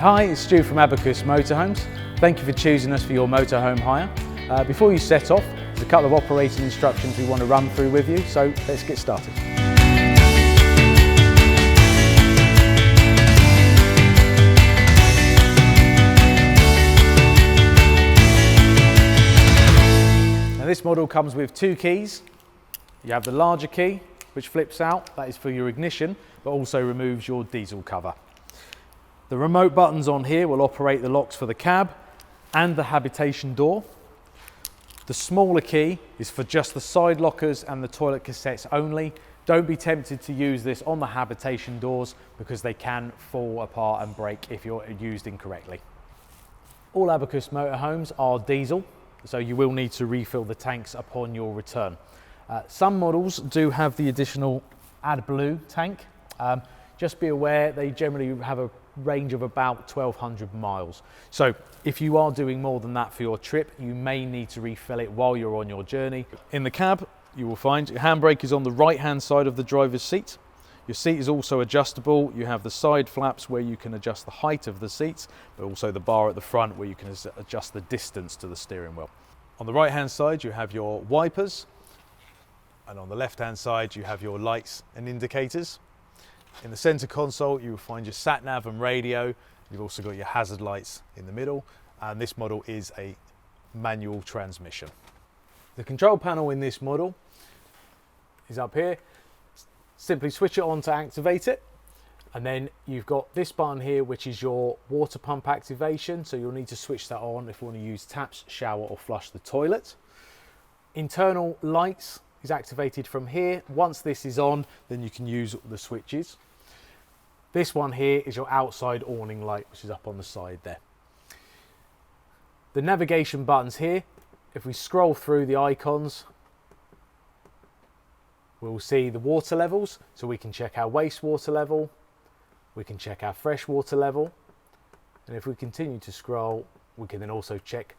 Hi, it's Stu from Abacus Motorhomes. Thank you for choosing us for your motorhome hire. Before you set off, there's a couple of operating instructions we want to run through with you, so let's get started. Now this model comes with two keys. You have the larger key, which flips out, that is for your ignition, but also removes your diesel cover. The remote buttons on here will operate the locks for the cab and the habitation door. The smaller key is for just the side lockers and the toilet cassettes only. Don't be tempted to use this on the habitation doors because they can fall apart and break if you're used incorrectly. All Abacus motorhomes are diesel, so you will need to refill the tanks upon your return. Some models do have the additional AdBlue tank. Just be aware they generally have a range of about 1,200 miles. So if you are doing more than that for your trip, you may need to refill it while you're on your journey. In the cab, you will find your handbrake is on the right-hand side of the driver's seat. Your seat is also adjustable. You have the side flaps where you can adjust the height of the seats, but also the bar at the front where you can adjust the distance to the steering wheel. On the right-hand side, you have your wipers, and on the left-hand side, you have your lights and indicators. In the center console, you will find your sat nav and radio. You've also got your hazard lights in the middle, and this model is a manual transmission. The control panel in this model is up here. Simply switch it on to activate it, and then you've got this button here, which is your water pump activation, so you'll need to switch that on if you want to use taps, shower or flush the toilet. Internal lights is activated from here. Once this is on, then you can use the switches. This one here is your outside awning light, which is up on the side there. The navigation buttons here, if we scroll through the icons, we'll see the water levels, so we can check our wastewater level, we can check our freshwater level, and if we continue to scroll, we can then also check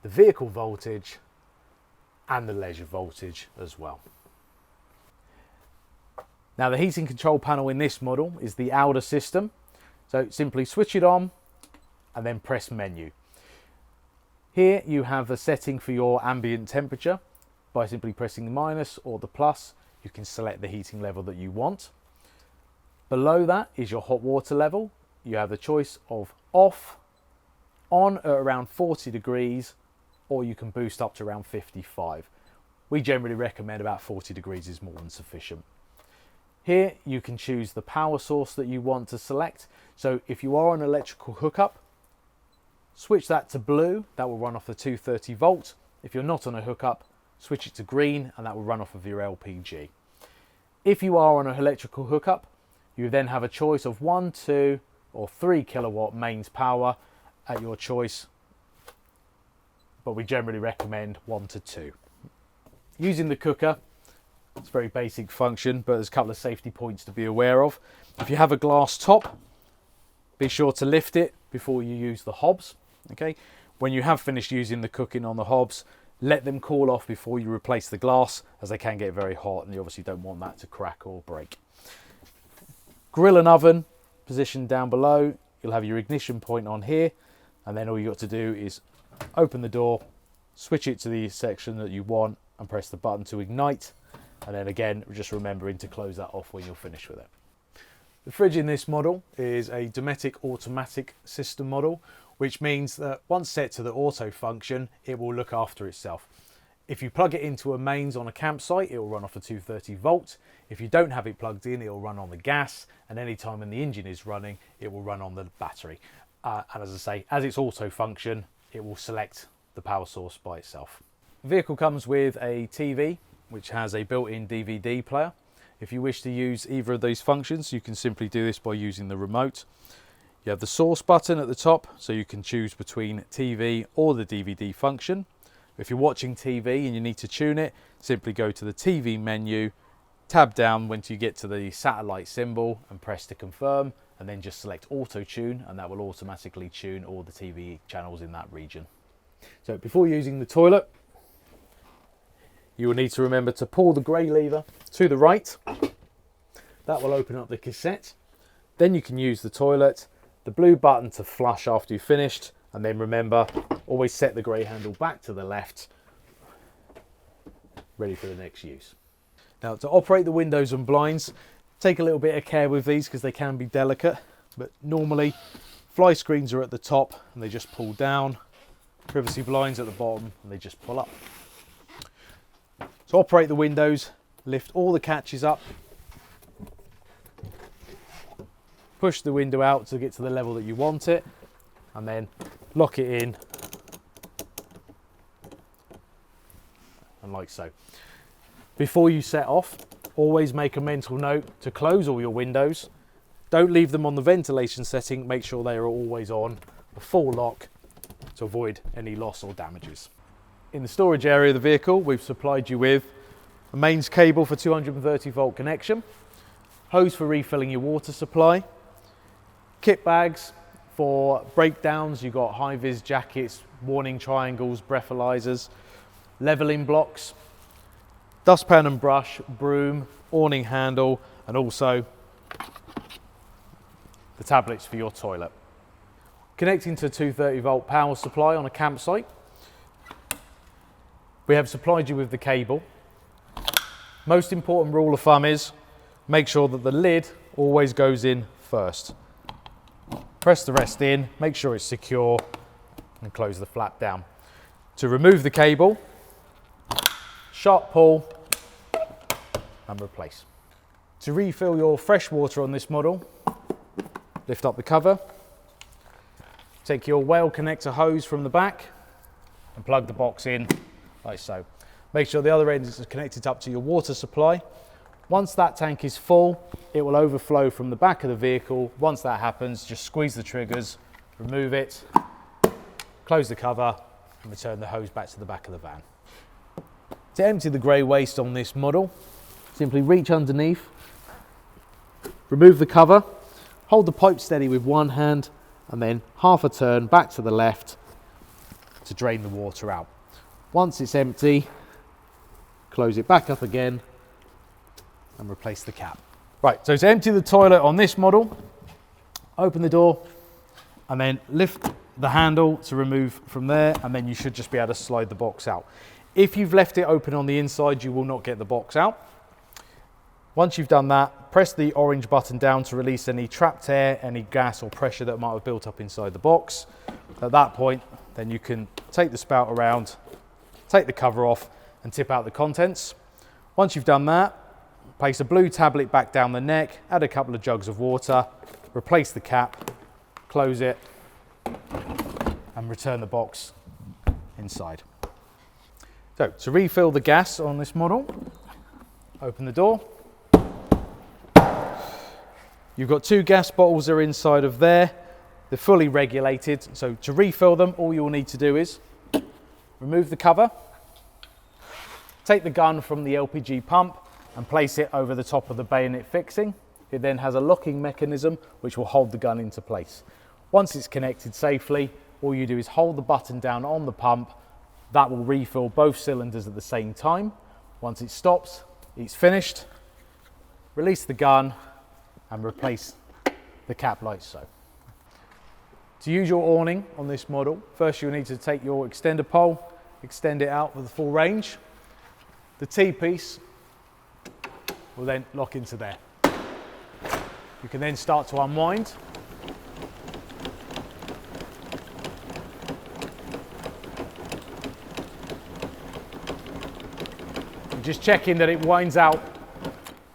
the vehicle voltage and the leisure voltage as well. Now the heating control panel in this model is the outer system. So simply switch it on and then press menu. Here you have a setting for your ambient temperature. By simply pressing the minus or the plus, you can select the heating level that you want. Below that is your hot water level. You have the choice of off, on at around 40 degrees, or you can boost up to around 55. We generally recommend about 40 degrees is more than sufficient. Here you can choose the power source that you want to select. So if you are on an electrical hookup, switch that to blue, that will run off the 230 volt. If you're not on a hookup, switch it to green and that will run off of your LPG. If you are on an electrical hookup, you then have a choice of 1, 2 or 3 kilowatt mains power at your choice, but we generally recommend 1 to 2. Using the cooker, it's a very basic function, but there's a couple of safety points to be aware of. If you have a glass top, be sure to lift it before you use the hobs. Okay, when you have finished using the cooking on the hobs, let them cool off before you replace the glass, as they can get very hot and you obviously don't want that to crack or break. Grill and oven positioned down below. You'll have your ignition point on here, and then all you got to do is open the door, switch it to the section that you want and press the button to ignite, and then again just remembering to close that off when you're finished with it. The fridge in this model is a Dometic automatic system model, which means that once set to the auto function, it will look after itself. If you plug it into a mains on a campsite, it will run off a 230 volt. If you don't have it plugged in, it will run on the gas, and any time when the engine is running, it will run on the battery. And as I say, as it's auto function, it will select the power source by itself. The vehicle comes with a TV, which has a built-in DVD player. If you wish to use either of those functions, you can simply do this by using the remote. You have the source button at the top, so you can choose between TV or the DVD function. If you're watching TV and you need to tune it, simply go to the TV menu, tab down once you get to the satellite symbol and press to confirm, and then just select auto tune, and that will automatically tune all the TV channels in that region. So before using the toilet, you will need to remember to pull the grey lever to the right. That will open up the cassette. Then you can use the toilet, the blue button to flush after you've finished, and then remember, always set the grey handle back to the left, ready for the next use. Now, to operate the windows and blinds, take a little bit of care with these because they can be delicate, but normally fly screens are at the top and they just pull down, privacy blinds at the bottom and they just pull up. To operate the windows, lift all the catches up, push the window out to get to the level that you want it, and then lock it in, and like so. Before you set off, always make a mental note to close all your windows. Don't leave them on the ventilation setting, make sure they are always on a full lock to avoid any loss or damages. In the storage area of the vehicle, we've supplied you with a mains cable for 230 volt connection, hose for refilling your water supply, kit bags for breakdowns. You've got high-vis jackets, warning triangles, breathalyzers, leveling blocks, dustpan and brush, broom, awning handle, and also the tablets for your toilet. Connecting to a 230 volt power supply on a campsite, we have supplied you with the cable. Most important rule of thumb is make sure that the lid always goes in first. Press the rest in, make sure it's secure, and close the flap down. To remove the cable, sharp pull and replace. To refill your fresh water on this model, lift up the cover, take your whale connector hose from the back and plug the box in like so. Make sure the other end is connected up to your water supply. Once that tank is full, it will overflow from the back of the vehicle. Once that happens, just squeeze the triggers, remove it, close the cover and return the hose back to the back of the van. To empty the grey waste on this model, simply reach underneath, remove the cover, hold the pipe steady with one hand and then half a turn back to the left to drain the water out. Once it's empty, close it back up again and replace the cap. Right, so to empty the toilet on this model, open the door and then lift the handle to remove from there, and then you should just be able to slide the box out. If you've left it open on the inside, you will not get the box out. Once you've done that, press the orange button down to release any trapped air, any gas or pressure that might have built up inside the box. At that point, then you can take the spout around, take the cover off and tip out the contents. Once you've done that, place a blue tablet back down the neck, add a couple of jugs of water, replace the cap, close it and return the box inside. So to refill the gas on this model, open the door. You've got 2 gas bottles that are inside of there. They're fully regulated. So to refill them, all you'll need to do is remove the cover, take the gun from the LPG pump and place it over the top of the bayonet fixing. It then has a locking mechanism which will hold the gun into place. Once it's connected safely, all you do is hold the button down on the pump. That will refill both cylinders at the same time. Once it stops, it's finished. Release the gun and replace the cap like so. To use your awning on this model, first you'll need to take your extender pole, extend it out for the full range. The T-piece will then lock into there. You can then start to unwind. And just checking that it winds out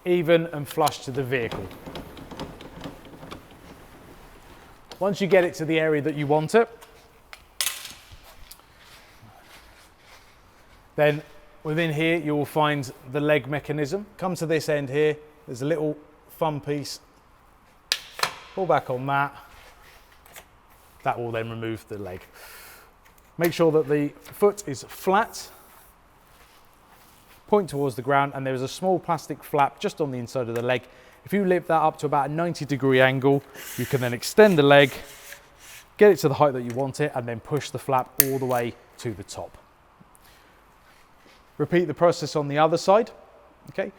even and flush to the vehicle. Once you get it to the area that you want it, then within here you will find the leg mechanism. Come to this end here, there's a little thumb piece. Pull back on that. That will then remove the leg. Make sure that the foot is flat. Point towards the ground, and there is a small plastic flap just on the inside of the leg. If you lift that up to about a 90-degree angle, you can then extend the leg, get it to the height that you want it, and then push the flap all the way to the top. Repeat the process on the other side. Okay.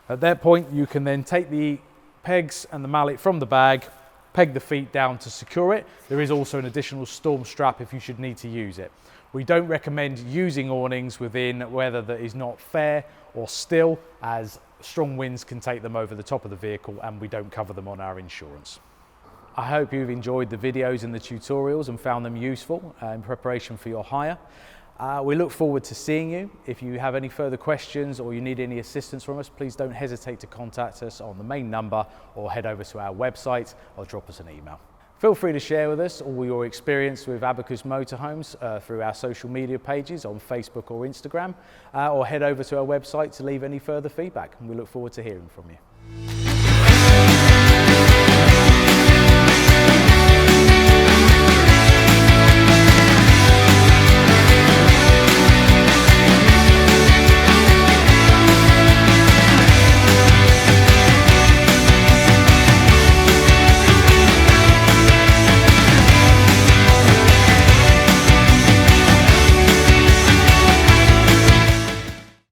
At that point, you can then take the pegs and the mallet from the bag, peg the feet down to secure it. There is also an additional storm strap if you should need to use it. We don't recommend using awnings within weather that is not fair or still, as strong winds can take them over the top of the vehicle and we don't cover them on our insurance. I hope you've enjoyed the videos and the tutorials and found them useful in preparation for your hire. We look forward to seeing you. If you have any further questions or you need any assistance from us, please don't hesitate to contact us on the main number or head over to our website or drop us an email. Feel free to share with us all your experience with Abacus Motorhomes through our social media pages on Facebook or Instagram, or head over to our website to leave any further feedback, and we look forward to hearing from you.